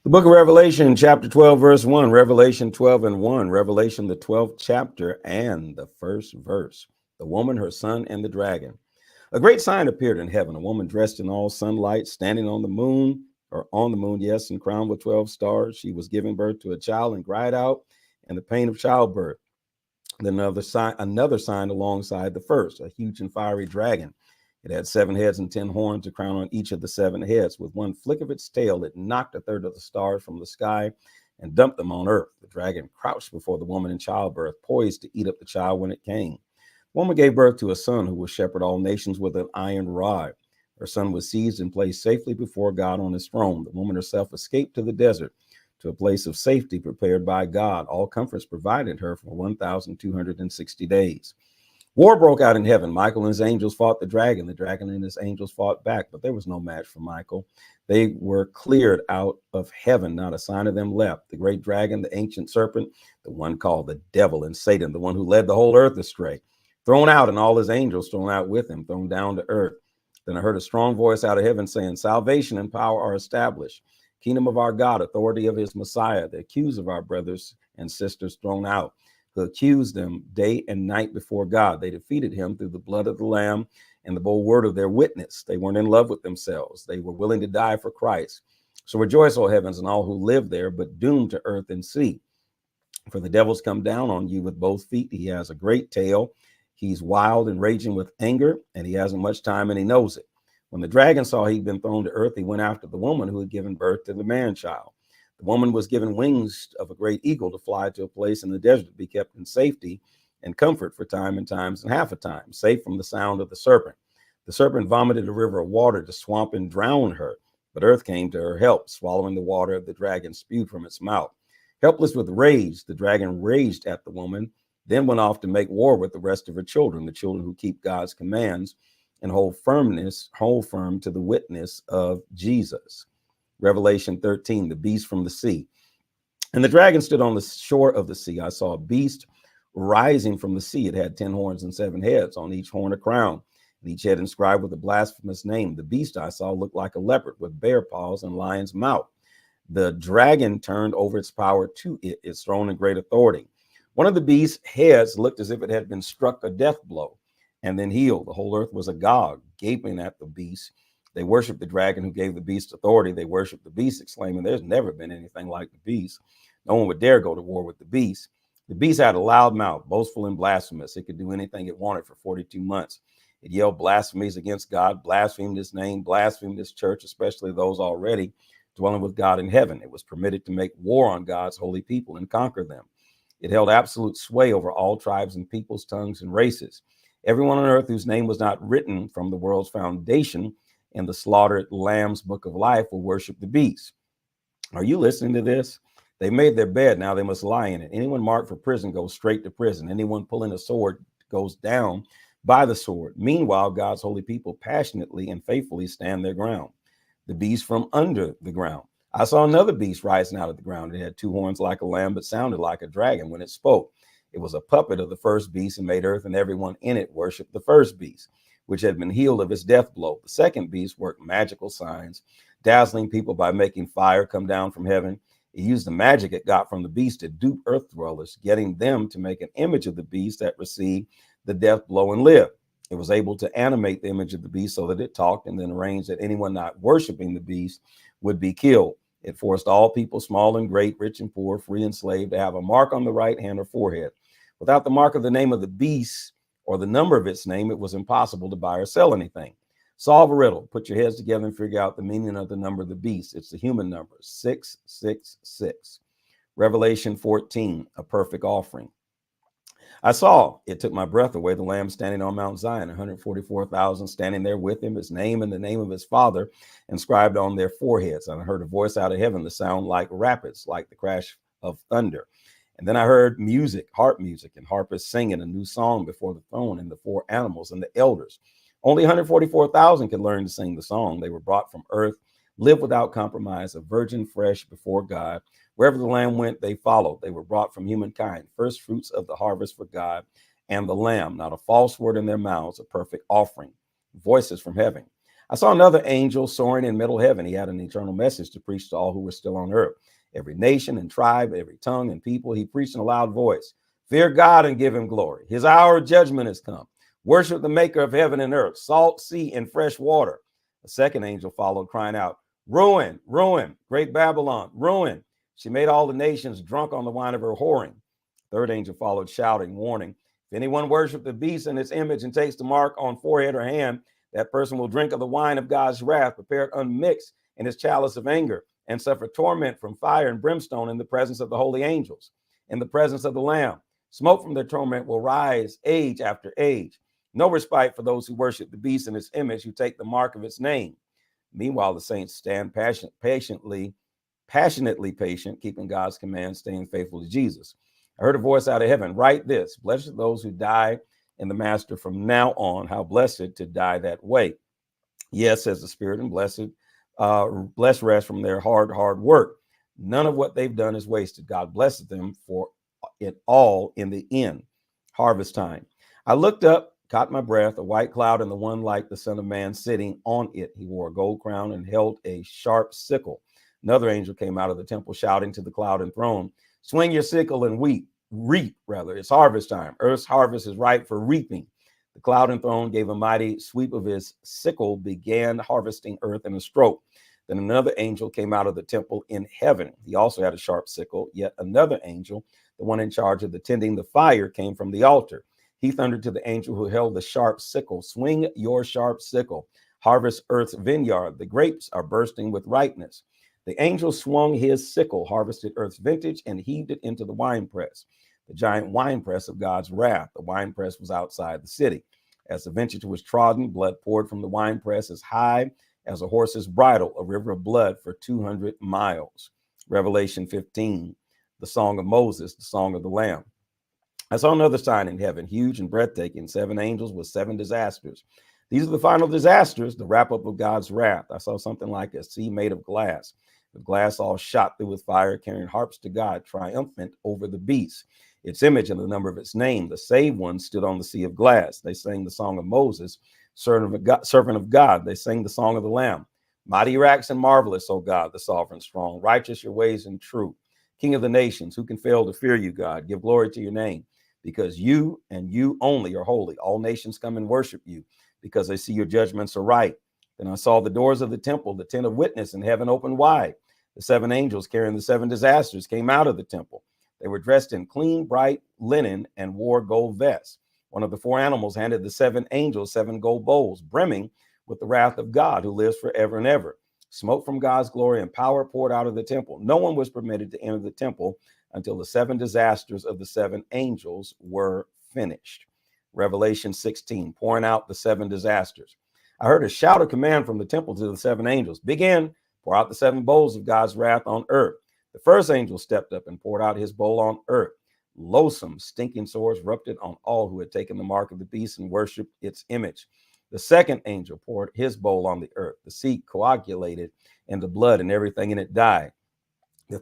The book of Revelation, chapter 12, verse 1, Revelation 12 and 1, Revelation, the 12th chapter and the first verse. The woman, her son, and the dragon. A great sign appeared in heaven, a woman dressed in all sunlight, standing on the moon, yes, and crowned with 12 stars. She was giving birth to a child and cried out in the pain of childbirth. Then another sign alongside the first, a huge and fiery dragon. It had 7 heads and 10 horns, a crown on each of the 7 heads. With one flick of its tail, it knocked a third of the stars from the sky and dumped them on earth. The dragon crouched before the woman in childbirth, poised to eat up the child when it came. The woman gave birth to a son who will shepherd all nations with an iron rod. Her son was seized and placed safely before God on his throne. The woman herself escaped to the desert, to a place of safety prepared by God. All comforts provided her for 1,260 days. War broke out in heaven. Michael and his angels fought the dragon. The dragon and his angels fought back, but there was no match for Michael. They were cleared out of heaven. Not a sign of them left. The great dragon, the ancient serpent, the one called the devil and Satan, the one who led the whole earth astray, thrown out, and all his angels thrown out with him, thrown down to earth. Then I heard a strong voice out of heaven saying, salvation and power are established. Kingdom of our God, authority of his Messiah. The accuser of our brothers and sisters thrown out, who accused them day and night before God. They defeated him through the blood of the Lamb and the bold word of their witness. They weren't in love with themselves. They were willing to die for Christ. So rejoice, O heavens, and all who live there, but doomed to earth and sea. For the devil's come down on you with both feet. He has a great tail. He's wild and raging with anger, and he hasn't much time, and he knows it. When the dragon saw he'd been thrown to earth, he went after the woman who had given birth to the man-child. The woman was given wings of a great eagle to fly to a place in the desert to be kept in safety and comfort for time and times and half a time, safe from the sound of the serpent. The serpent vomited a river of water to swamp and drown her, but earth came to her help, swallowing the water the dragon spewed from its mouth. Helpless with rage, the dragon raged at the woman, then went off to make war with the rest of her children, the children who keep God's commands and hold firm to the witness of Jesus. Revelation 13, the beast from the sea. And the dragon stood on the shore of the sea. I saw a beast rising from the sea. It had 10 horns and 7 heads, on each horn a crown, and each head inscribed with a blasphemous name. The beast I saw looked like a leopard with bear paws and lion's mouth. The dragon turned over its power to it, its throne and great authority. One of the beast's heads looked as if it had been struck a death blow and then healed. The whole earth was agog, gaping at the beast. They worshiped the dragon who gave the beast authority. They worshiped the beast, exclaiming, there's never been anything like the beast. No one would dare go to war with the beast. The beast had a loud mouth, boastful and blasphemous. It could do anything it wanted for 42 months. It yelled blasphemies against God, blasphemed his name, blasphemed his church, especially those already dwelling with God in heaven. It was permitted to make war on God's holy people and conquer them. It held absolute sway over all tribes and peoples, tongues, and races. Everyone on earth whose name was not written from the world's foundation in the slaughtered Lamb's book of life will worship the beast. Are you listening to this? They made their bed, now they must lie in it. Anyone marked for prison goes straight to prison. Anyone pulling a sword goes down by the sword. Meanwhile, God's holy people passionately and faithfully stand their ground. The beast from under the ground. I saw another beast rising out of the ground. It had 2 horns like a lamb, but sounded like a dragon when it spoke. It was a puppet of the first beast and made earth and everyone in it worship the first beast, which had been healed of his death blow. The second beast worked magical signs, dazzling people by making fire come down from heaven. It used the magic it got from the beast to dupe earth dwellers, getting them to make an image of the beast that received the death blow and lived. It was able to animate the image of the beast so that it talked, and then arranged that anyone not worshiping the beast would be killed. It forced all people, small and great, rich and poor, free and slave, to have a mark on the right hand or forehead. Without the mark of the name of the beast or the number of its name, it was impossible to buy or sell anything. Solve a riddle. Put your heads together and figure out the meaning of the number of the beast. It's the human number, 666. Revelation 14, a perfect offering. I saw, it took my breath away, the Lamb standing on Mount Zion, 144,000 standing there with him, his name and the name of his Father inscribed on their foreheads. And I heard a voice out of heaven, the sound like rapids, like the crash of thunder. And then I heard music, harp music, and harpists singing a new song before the throne and the 4 animals and the elders. Only 144,000 could learn to sing the song. They were brought from earth, lived without compromise, a virgin fresh before God. Wherever the Lamb went, they followed. They were brought from humankind, first fruits of the harvest for God and the Lamb. Not a false word in their mouths, a perfect offering. Voices from heaven. I saw another angel soaring in middle heaven. He had an eternal message to preach to all who were still on earth. Every nation and tribe, every tongue and people, he preached in a loud voice. Fear God and give him glory. His hour of judgment has come. Worship the maker of heaven and earth, salt, sea, and fresh water. A second angel followed, crying out, ruin, ruin, great Babylon, ruin. She made all the nations drunk on the wine of her whoring. Third angel followed, shouting, warning, if anyone worships the beast in its image and takes the mark on forehead or hand, that person will drink of the wine of God's wrath, prepared unmixed in his chalice of anger, and suffer torment from fire and brimstone in the presence of the holy angels, in the presence of the Lamb. Smoke from their torment will rise age after age. No respite for those who worship the beast in its image, who take the mark of its name. Meanwhile, the saints stand passionately patient, keeping God's commands, staying faithful to Jesus. I heard a voice out of heaven, write this, blessed are those who die in the master from now on. How blessed to die that way. Yes, says the Spirit, and blessed rest from their hard work. None of what they've done is wasted. God blesses them for it all in the end. Harvest time. I looked up, caught my breath, a white cloud, and the one like the Son of Man sitting on it. He wore a gold crown and held a sharp sickle. Another angel came out of the temple shouting to the cloud and throne, swing your sickle and reap. It's harvest time. Earth's harvest is ripe for reaping. The cloud and throne gave a mighty sweep of his sickle, began harvesting earth in a stroke. Then another angel came out of the temple in heaven. He also had a sharp sickle. Yet another angel, the one in charge of tending the fire, came from the altar. He thundered to the angel who held the sharp sickle, swing your sharp sickle, harvest earth's vineyard. The grapes are bursting with ripeness. The angel swung his sickle, harvested earth's vintage, and heaved it into the winepress, the giant winepress of God's wrath. The winepress was outside the city. As the vintage was trodden, blood poured from the winepress as high as a horse's bridle, a river of blood for 200 miles. Revelation 15, the song of Moses, the song of the Lamb. I saw another sign in heaven, huge and breathtaking, 7 angels with 7 disasters. These are the final disasters, the wrap-up of God's wrath. I saw something like a sea made of glass, with glass all shot through with fire, carrying harps to God, triumphant over the beast. Its image and the number of its name. The saved ones stood on the sea of glass. They sang the song of Moses, servant of God. They sang the song of the Lamb. Mighty your acts and marvelous, O God, the sovereign strong. Righteous your ways and true. King of the nations, who can fail to fear you, God? Give glory to your name, because you and you only are holy. All nations come and worship you, because they see your judgments are right. Then I saw the doors of the temple, the tent of witness, in heaven open wide. The 7 angels carrying the 7 disasters came out of the temple. They were dressed in clean, bright linen and wore gold vests. One of the 4 animals handed the 7 angels 7 gold bowls, brimming with the wrath of God, who lives forever and ever. Smoke from God's glory and power poured out of the temple. No one was permitted to enter the temple until the 7 disasters of the 7 angels were finished. Revelation 16, pouring out the 7 disasters. I heard a shout of command from the temple to the 7 angels. Begin, pour out the 7 bowls of God's wrath on earth. The first angel stepped up and poured out his bowl on earth. Loathsome, stinking sores erupted on all who had taken the mark of the beast and worshipped its image. The second angel poured his bowl on the earth. The sea coagulated into blood, and everything in it died. The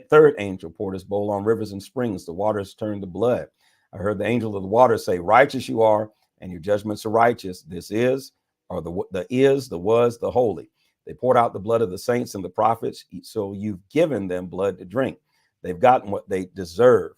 third angel poured his bowl on rivers and springs. The waters turned to blood. I heard the angel of the water say, righteous you are, and your judgments are righteous. This is, or the was, the holy. They poured out the blood of the saints and the prophets, so you've given them blood to drink. They've gotten what they deserve.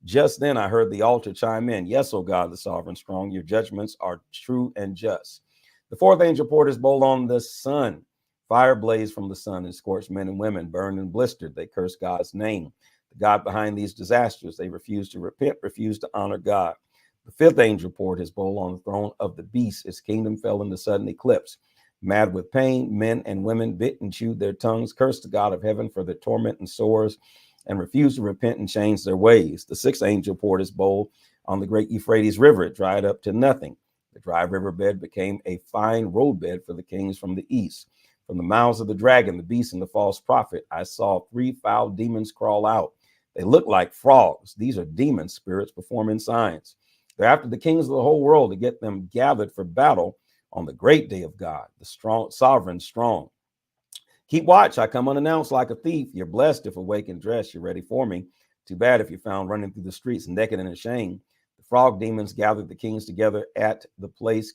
Just then I heard the altar chime in. Yes, O God, the sovereign strong, your judgments are true and just. The fourth angel poured his bowl on the sun. Fire blazed from the sun and scorched men and women, burned and blistered. They cursed God's name, the God behind these disasters. They refused to repent, refused to honor God. The fifth angel poured his bowl on the throne of the beast. Its kingdom fell into sudden eclipse. Mad with pain, men and women bit and chewed their tongues, cursed the God of heaven for their torment and sores, and refused to repent and change their ways. The sixth angel poured his bowl on the great Euphrates River. It dried up to nothing. The dry riverbed became a fine roadbed for the kings from the east. From the mouths of the dragon, the beast, and the false prophet, I saw 3 foul demons crawl out. They look like frogs. These are demon spirits performing signs. They're after the kings of the whole world to get them gathered for battle on the great day of God, the strong, sovereign, strong. Keep watch. I come unannounced like a thief. You're blessed if awake and dressed. You're ready for me. Too bad if you're found running through the streets naked and ashamed. The frog demons gathered the kings together at the place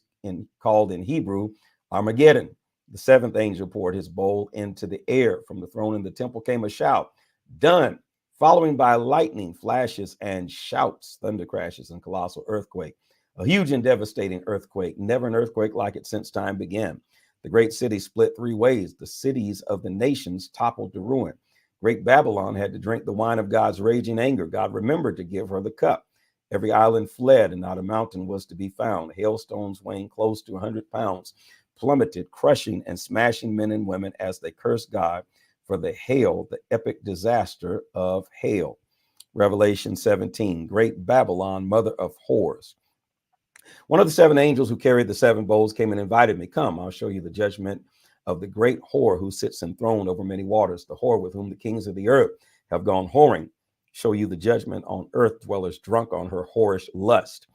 called in Hebrew Armageddon. The seventh angel poured his bowl into the air. From the throne in the temple came a shout, "Done," following by lightning flashes and shouts, thunder crashes, and colossal earthquake. A huge and devastating earthquake, never an earthquake like it since time began. The great city split three ways. The cities of the nations toppled to ruin. Great Babylon had to drink the wine of God's raging anger. God remembered to give her the cup. Every island fled, and not a mountain was to be found. Hailstones weighing close to 100 pounds plummeted, crushing and smashing men and women as they cursed God for the hail, the epic disaster of hail. Revelation 17, Great Babylon, mother of whores. One of the seven angels who carried the seven bowls came and invited me. Come, I'll show you the judgment of the great whore who sits enthroned over many waters, the whore with whom the kings of the earth have gone whoring. Show you the judgment on earth dwellers drunk on her whorish lust.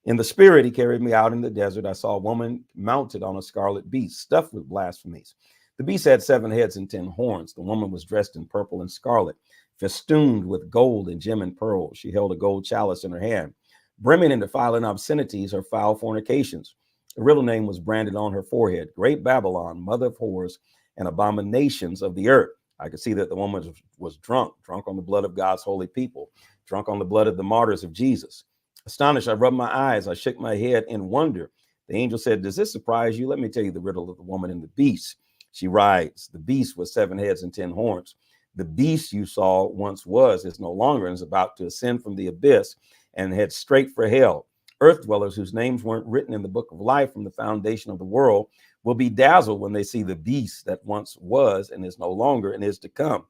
In the spirit, he carried me out in the desert. I saw a woman mounted on a scarlet beast, stuffed with blasphemies. The beast had 7 heads and 10 horns. The woman was dressed in purple and scarlet, festooned with gold and gem and pearl. She held a gold chalice in her hand, brimming and defiling obscenities, her foul fornications. The real name was branded on her forehead, Great Babylon, mother of whores and abominations of the earth. I could see that the woman was drunk on the blood of God's holy people, drunk on the blood of the martyrs of Jesus. Astonished, I rubbed my eyes. I shook my head in wonder. The angel said, "Does this surprise you? Let me tell you the riddle of the woman and the beast. She rides. The beast with 7 heads and 10 horns. The beast you saw once is no longer, and is about to ascend from the abyss and head straight for hell. Earth dwellers whose names weren't written in the book of life from the foundation of the world will be dazzled when they see the beast that once was and is no longer and is to come.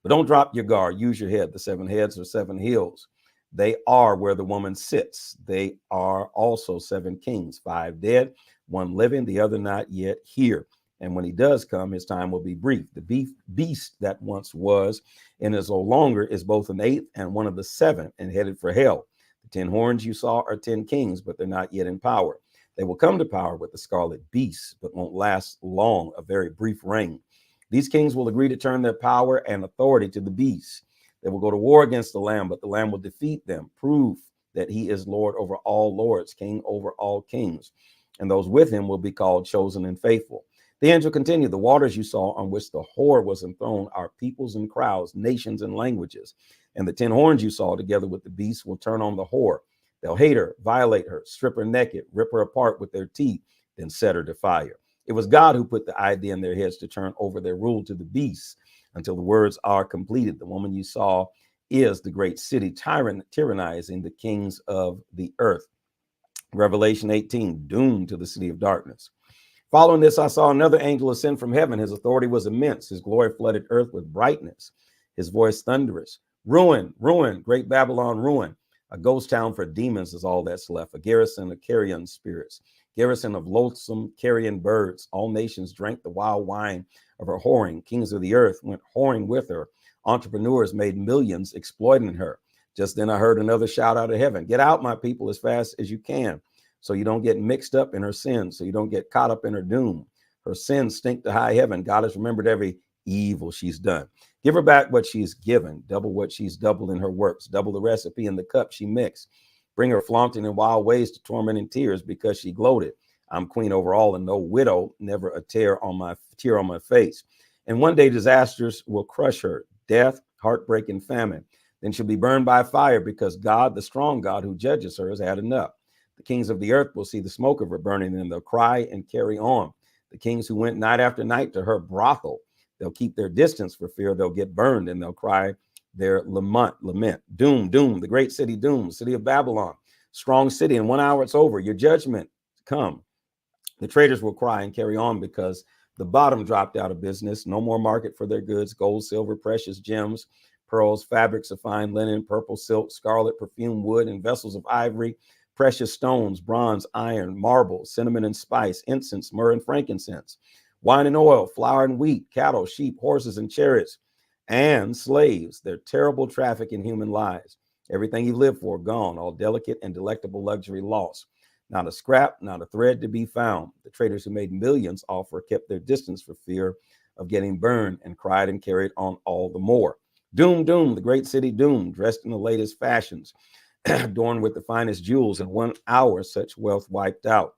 But don't drop your guard. Use your head. The 7 heads are 7 hills. They are where the woman sits. They are also 7 kings, 5 dead, 1 living, the other not yet here. And when he does come, his time will be brief. The beast that once was and is no longer is both an 8th and one of the 7 and headed for hell. The 10 horns you saw are 10 kings, but they're not yet in power. They will come to power with the scarlet beast, but won't last long, a very brief reign. These kings will agree to turn their power and authority to the beast. They will go to war against the Lamb, but the Lamb will defeat them, prove that he is Lord over all lords, King over all kings. And those with him will be called chosen and faithful. The angel continued, the waters you saw on which the whore was enthroned are peoples and crowds, nations and languages. And the 10 horns you saw together with the beast will turn on the whore. They'll hate her, violate her, strip her naked, rip her apart with their teeth, then set her to fire. It was God who put the idea in their heads to turn over their rule to the beast until the words are completed. The woman you saw is the great city, tyrannizing the kings of the earth. Revelation 18, doomed to the city of darkness. Following this, I saw another angel ascend from heaven. His authority was immense. His glory flooded earth with brightness. His voice thunderous. Ruin, ruin, great Babylon, ruin. A ghost town for demons is all that's left. A garrison of carrion spirits. Garrison of loathsome carrion birds. All nations drank the wild wine of her whoring. Kings of the earth went whoring with her. Entrepreneurs made millions exploiting her. Just then I heard another shout out of heaven. Get out, my people, as fast as you can, so you don't get mixed up in her sins, so you don't get caught up in her doom. Her sins stink to high heaven. God has remembered every evil she's done. Give her back what she's given, double what she's doubled in her works, double the recipe in the cup she mixed. Bring her flaunting in wild ways to torment and tears because she gloated. I'm queen over all, and no widow, never a tear on my face. And one day disasters will crush her, death, heartbreak, and famine. Then she'll be burned by fire because God, the strong God who judges her, has had enough. The kings of the earth will see the smoke of her burning, and they'll cry and carry on. The kings who went night after night to her brothel, they'll keep their distance for fear they'll get burned, and they'll cry their lament. Doom, doom, the great city doomed, city of Babylon, strong city. In 1 hour it's over. Your judgment come. The traders will cry and carry on because the bottom dropped out of business. No more market for their goods, gold, silver, precious gems, pearls, fabrics of fine linen, purple silk, scarlet, perfume, wood, and vessels of ivory, precious stones, bronze, iron, marble, cinnamon and spice, incense, myrrh and frankincense, wine and oil, flour and wheat, cattle, sheep, horses and chariots, and slaves. Their terrible traffic in human lives. Everything you lived for, gone. All delicate and delectable luxury lost. Not a scrap, not a thread to be found. The traders who made millions off her kept their distance for fear of getting burned, and cried and carried on all the more. Doom, doom, the great city doomed, dressed in the latest fashions, adorned with the finest jewels. In 1 hour, such wealth wiped out.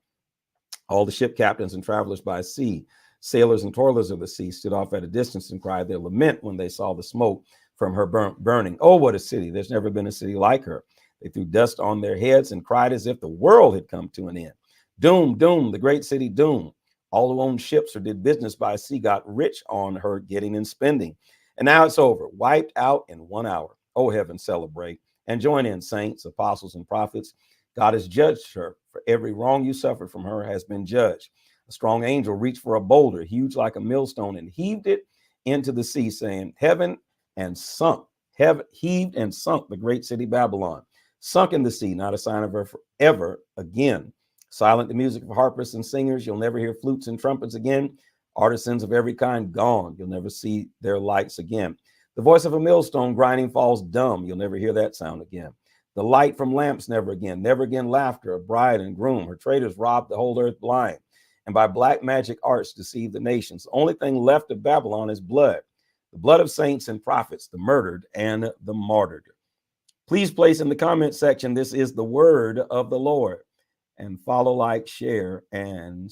All the ship captains and travelers by sea, sailors and toilers of the sea, stood off at a distance and cried their lament when they saw the smoke from her burning. Oh, what a city. There's never been a city like her. They threw dust on their heads and cried as if the world had come to an end. Doom, doom, the great city, doom. All who owned ships or did business by sea got rich on her getting and spending. And now it's over, wiped out in 1 hour. Oh, heaven, celebrate and join in, saints, apostles, and prophets. God has judged her. For every wrong you suffered from her has been judged. A strong angel reached for a boulder, huge like a millstone, and heaved it into the sea, saying, heaven heaved and sunk the great city Babylon. Sunk in the sea, not a sign of her forever again. Silent the music of harpists and singers. You'll never hear flutes and trumpets again. Artisans of every kind gone. You'll never see their lights again. The voice of a millstone grinding falls dumb. You'll never hear that sound again. The light from lamps never again. Never again laughter of bride and groom. Her traitors robbed the whole earth blind, and by black magic arts deceive the nations. The only thing left of Babylon is blood. The blood of saints and prophets, the murdered and the martyred. Please place in the comment section, this is the word of the Lord. And follow, like, share, and